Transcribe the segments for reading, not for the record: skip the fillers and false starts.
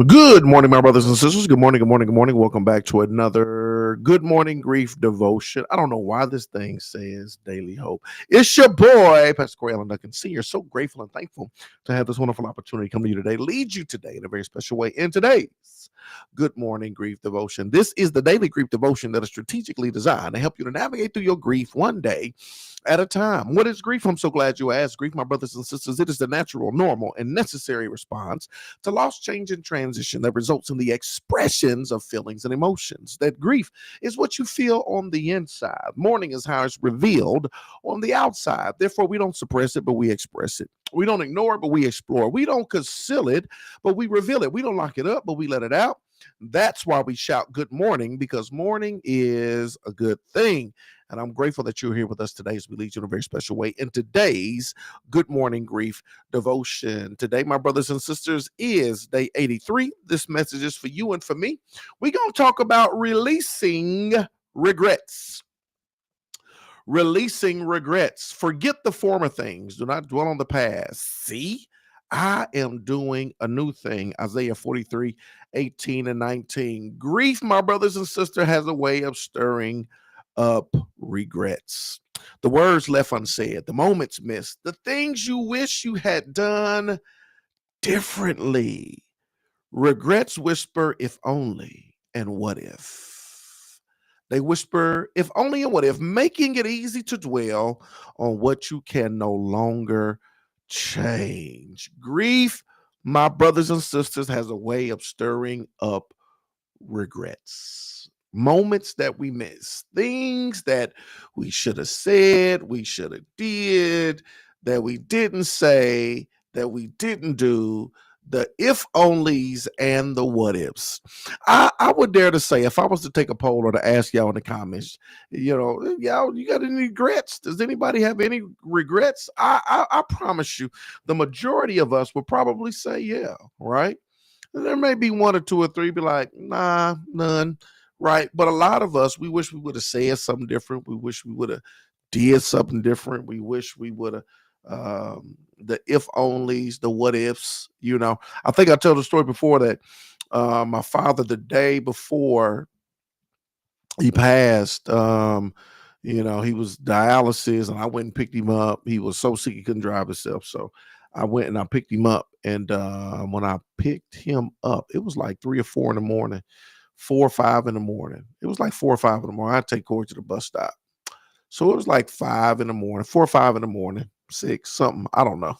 Good morning, my brothers and sisters. Good morning, good morning, good morning. Welcome back to another Good Morning Grief devotion. I don't know why this thing says Daily Hope. It's your boy, Pastor Corey Allen Duncan Sr. So grateful and thankful to have this wonderful opportunity to come to you today, lead you today in a very special way in today's Good Morning Grief devotion. This is the daily grief devotion that is strategically designed to help you to navigate through your grief one day at a time. What is grief? I'm so glad you asked. Grief, my brothers and sisters, it is the natural, normal, and necessary response to loss, change, and transition that results in the expressions of feelings and emotions. That grief is what you feel on the inside. Mourning is how it's revealed on the outside. Therefore, we don't suppress it, but we express it. We don't ignore it, but we explore. We don't conceal it, but we reveal it. We don't lock it up, but we let it out. That's why we shout good morning, because morning is a good thing. And I'm grateful that you're here with us today as we lead you in a very special way in today's Good Morning Grief devotion. Today, my brothers and sisters, is day 83. This message is for you and for me. We're going to talk about releasing regrets. Releasing regrets. Forget the former things. Do not dwell on the past. See, I am doing a new thing. Isaiah 43, 18 and 19. Grief, my brothers and sisters, has a way of stirring up regrets. The words left unsaid, the moments missed, the things you wish you had done differently. Regrets whisper, if only, and what if? They whisper, if only and what if, making it easy to dwell on what you can no longer change. Grief, my brothers and sisters, has a way of stirring up regrets. Moments that we miss, things that we should have said, we should have did, that we didn't say, that we didn't do, the if onlys and the what ifs. I would dare to say, if I was to take a poll or to ask y'all in the comments, y'all, you got any regrets? Does anybody have any regrets? I promise you, the majority of us would probably say yeah, right? There may be one or two or three be like, nah, none, right? But a lot of us, we wish we would have said something different. We wish we would have did something different. We wish we would have the if onlys, the what ifs. I think I told the story before that my father, the day before he passed, he was dialysis, and I went and picked him up. He was so sick he couldn't drive himself, so I went and I picked him up. And when I picked him up, it was like 3 or 4 in the morning, 4 or 5 in the morning. It was like 4 or 5 in the morning. I take Corey to the bus stop, so it was like 5 in the morning, 4 or 5 in the morning, 6 something. I don't know.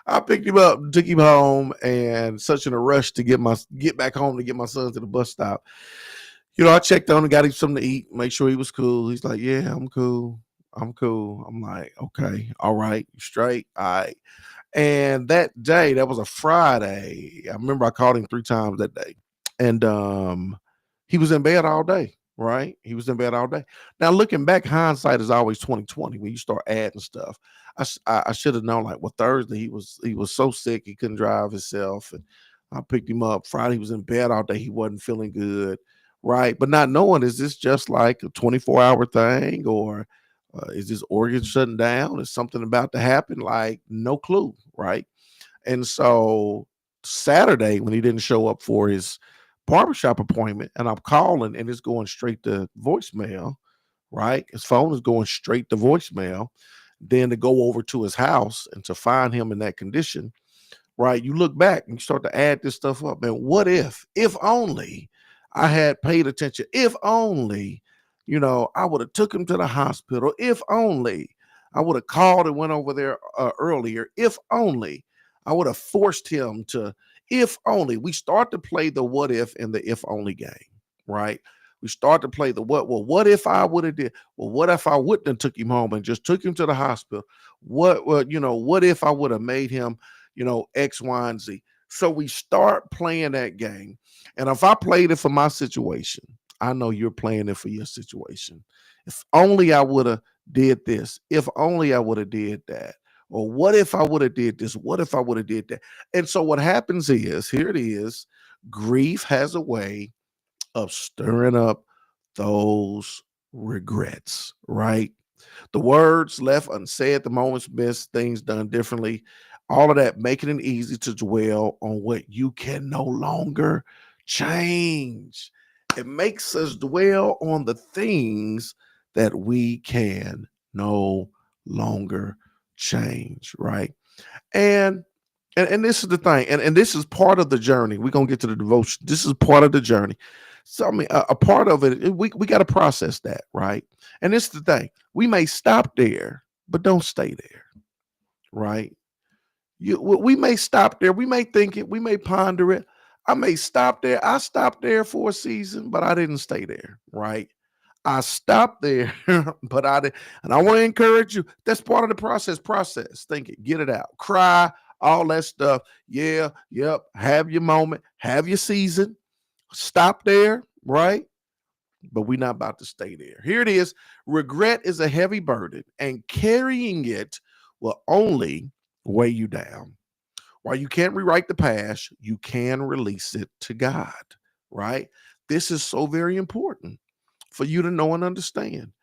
I picked him up, took him home, and such in a rush to get back home to get my son to the bus stop. I checked on him, got him something to eat, make sure he was cool. He's like, yeah, I'm cool. I'm cool. I'm like, okay, all right, you straight, all right. And that day, that was a Friday. I remember I called him 3 times that day, and he was in bed all day. Right, he was in bed all day. Now, looking back, hindsight is always 2020. When you start adding stuff, I should have known. Like, well, Thursday he was so sick he couldn't drive himself, and I picked him up. Friday he was in bed all day. He wasn't feeling good. Right, but not knowing, is this just like a 24-hour thing, or is this organ shutting down? Is something about to happen? Like, no clue, right? And so Saturday, when he didn't show up for his barbershop appointment, and I'm calling and it's going straight to voicemail, right? His phone is going straight to voicemail. Then to go over to his house and to find him in that condition, right? You look back and you start to add this stuff up. Man, what if only I had paid attention? If only, I would have took him to the hospital. If only I would have called and went over there earlier. If only I would have forced him to. If only we start to play the what if and the if only game, right? We start to play the what. Well, what if I would have did? Well, what if I wouldn't have took him home and just took him to the hospital? What if I would have made him, X, Y, and Z? So we start playing that game. And if I played it for my situation, I know you're playing it for your situation. If only I would have did this. If only I would have did that. Or what if I would have did this? What if I would have did that? And so what happens is, here it is, grief has a way of stirring up those regrets, right? The words left unsaid, the moments missed, things done differently. All of that, making it easy to dwell on what you can no longer change. It makes us dwell on the things that we can no longer change, right? And and this is the thing, and this is part of the journey. We're gonna get to the devotion. This is part of the journey. So I mean, a part of it, we got to process that, right? And this is the thing. We may stop there, but don't stay there, right? We may stop there. We may think it. We may ponder it. I may stop there. I stopped there for a season, but I didn't stay there, right? I stopped there, but I did. And I want to encourage you. That's part of the process. Process. Think it. Get it out. Cry. All that stuff. Yeah. Yep. Have your moment. Have your season. Stop there, right? But we're not about to stay there. Here it is. Regret is a heavy burden, and carrying it will only weigh you down. While you can't rewrite the past, you can release it to God, right? This is so very important for you to know and understand.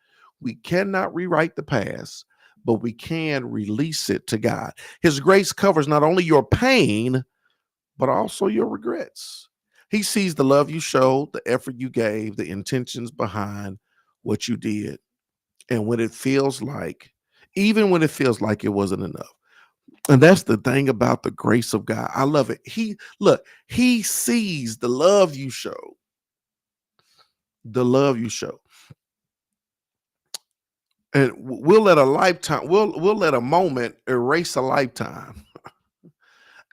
We cannot rewrite the past, but we can release it to God. His grace covers not only your pain, but also your regrets. He sees the love you showed, the effort you gave, the intentions behind what you did. And when it feels like, even when it feels like it wasn't enough. And that's the thing about the grace of God. I love it. He sees the love you show, the love you show. And we'll let a lifetime, we'll let a moment erase a lifetime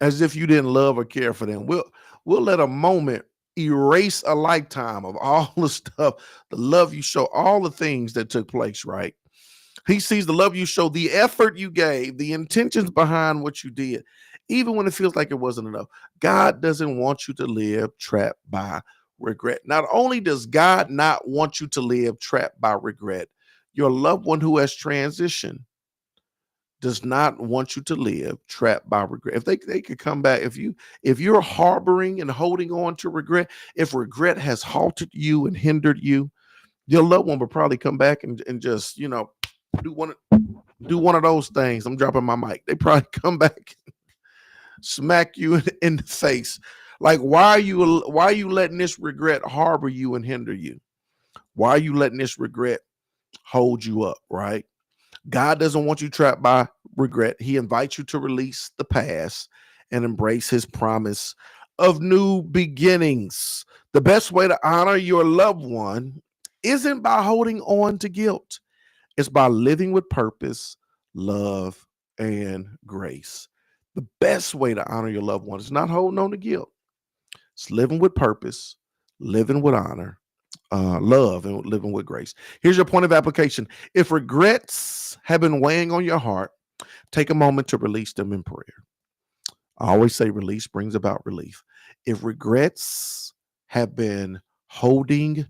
as if you didn't love or care for them. We'll let a moment erase a lifetime of all the stuff, the love you show, all the things that took place, right? He sees the love you show, the effort you gave, the intentions behind what you did, even when it feels like it wasn't enough. God doesn't want you to live trapped by regret. Not only does God not want you to live trapped by regret, your loved one who has transitioned does not want you to live trapped by regret. If they could come back, if you're harboring and holding on to regret, if regret has halted you and hindered you, your loved one will probably come back and just, do one of those things. I'm dropping my mic. They probably come back, smack you in the face. Like, why are you letting this regret harbor you and hinder you? Why are you letting this regret hold you up, right? God doesn't want you trapped by regret. He invites you to release the past and embrace his promise of new beginnings. The best way to honor your loved one isn't by holding on to guilt. It's by living with purpose, love, and grace. The best way to honor your loved one is not holding on to guilt. It's living with purpose, living with honor, love, and living with grace. Here's your point of application. If regrets have been weighing on your heart, take a moment to release them in prayer. I always say release brings about relief. If regrets have been weighing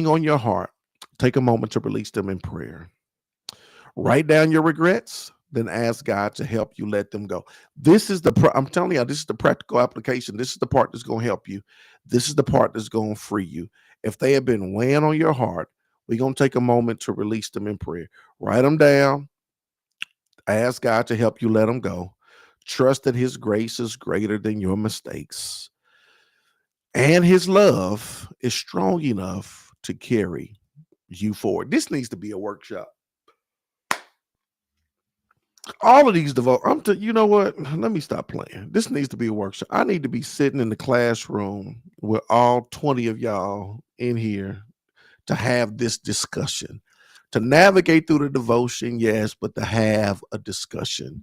on your heart, take a moment to release them in prayer. Write down your regrets, then ask God to help you let them go. I'm telling you, this is the practical application. This is the part that's going to help you. This is the part that's going to free you. If they have been weighing on your heart, we're going to take a moment to release them in prayer. Write them down. Ask God to help you let them go. Trust that his grace is greater than your mistakes. And his love is strong enough to carry you forward. This needs to be a workshop. All of these you know what? Let me stop playing. This needs to be a workshop. I need to be sitting in the classroom with all 20 of y'all in here to have this discussion, to navigate through the devotion, yes, but to have a discussion.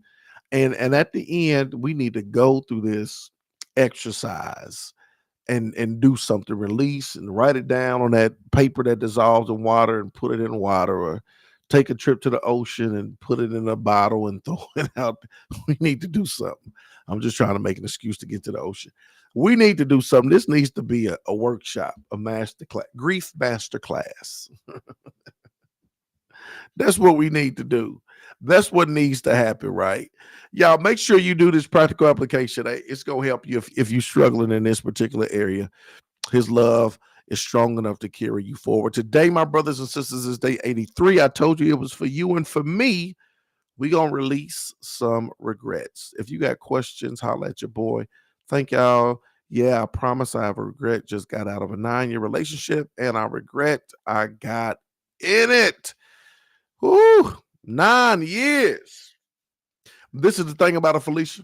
And at the end, we need to go through this exercise and do something, release and write it down on that paper that dissolves in water and put it in water, or take a trip to the ocean and put it in a bottle and throw it out. We need to do something. I'm just trying to make an excuse to get to the ocean. We need to do something. This needs to be a workshop, a master class, grief master class. That's what we need to do. That's what needs to happen, right? Y'all, make sure you do this practical application. It's going to help you if you're struggling in this particular area. His love is strong enough to carry you forward. Today, my brothers and sisters, is day 83. I told you it was for you and for me. We gonna release some regrets. If you got questions, holla at your boy. Thank y'all. Yeah, I promise I have a regret. Just got out of a 9-year relationship, and I regret I got in it. Whoo, 9 years. This is the thing about a Felicia.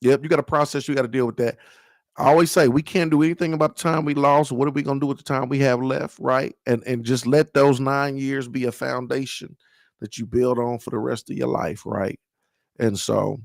Yep, you got to process. You got to deal with that. I always say we can't do anything about the time we lost. What are we gonna do with the time we have left, right? And just let those 9 years be a foundation that you build on for the rest of your life, right? And so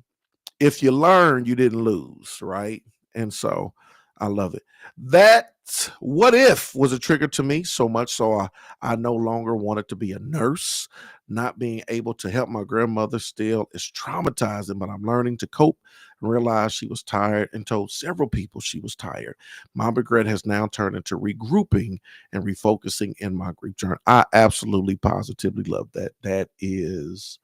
if you learn, you didn't lose, right? And so I love it. That what if was a trigger to me so much so I no longer wanted to be a nurse. Not being able to help my grandmother still is traumatizing, but I'm learning to cope and realize she was tired and told several people she was tired. My regret has now turned into regrouping and refocusing in my grief journey. I absolutely positively love that. That is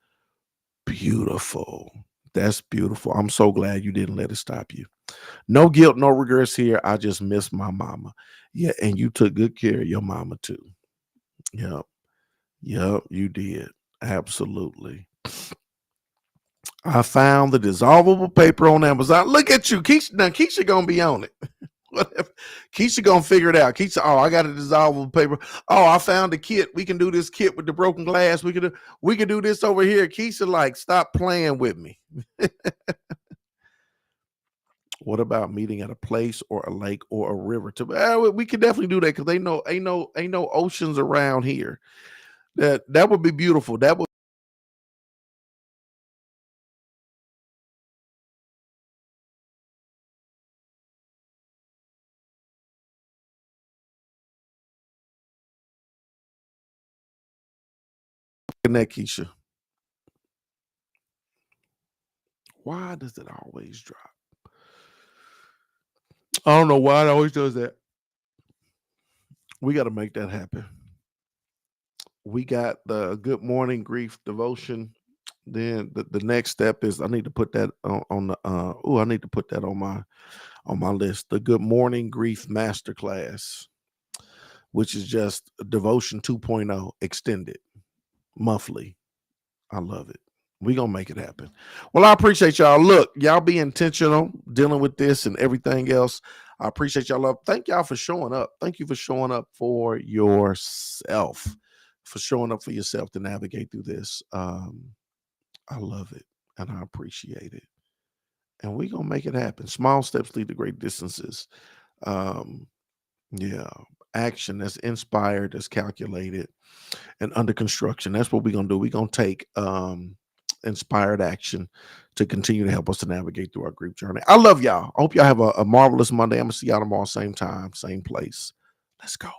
beautiful. That's beautiful. I'm so glad you didn't let it stop you. No guilt, no regrets here. I just miss my mama. Yeah, and you took good care of your mama too. Yep. Yep, you did. Absolutely. I found the dissolvable paper on Amazon. Look at you, Keisha. Now Keisha gonna be on it. Whatever. Keisha gonna figure it out. Keisha, oh, I got a dissolvable paper. Oh, I found a kit. We can do this kit with the broken glass. We can do this over here. Keisha, like, stop playing with me. What about meeting at a place or a lake or a river? We could definitely do that because they know ain't no oceans around here. That would be beautiful. That would connect, Keisha. Why does it always drop? I don't know why it always does that. We got to make that happen. We got the good morning grief devotion. Then the next step is I need to put that on the I need to put that on my list. The good morning grief masterclass, which is just devotion 2.0 extended monthly. I love it. We gonna make it happen. Well, I appreciate y'all. Look, y'all be intentional dealing with this and everything else. I appreciate y'all. Love. Thank y'all for showing up. Thank you for showing up for yourself, for showing up for yourself to navigate through this. I love it and I appreciate it. And we gonna make it happen. Small steps lead to great distances. Um, yeah, action that's inspired, that's calculated, and under construction. That's what we're gonna do. We're gonna take inspired action to continue to help us to navigate through our grief journey. I love y'all. I hope y'all have a marvelous Monday. I'm gonna see y'all tomorrow, same time, same place. Let's go.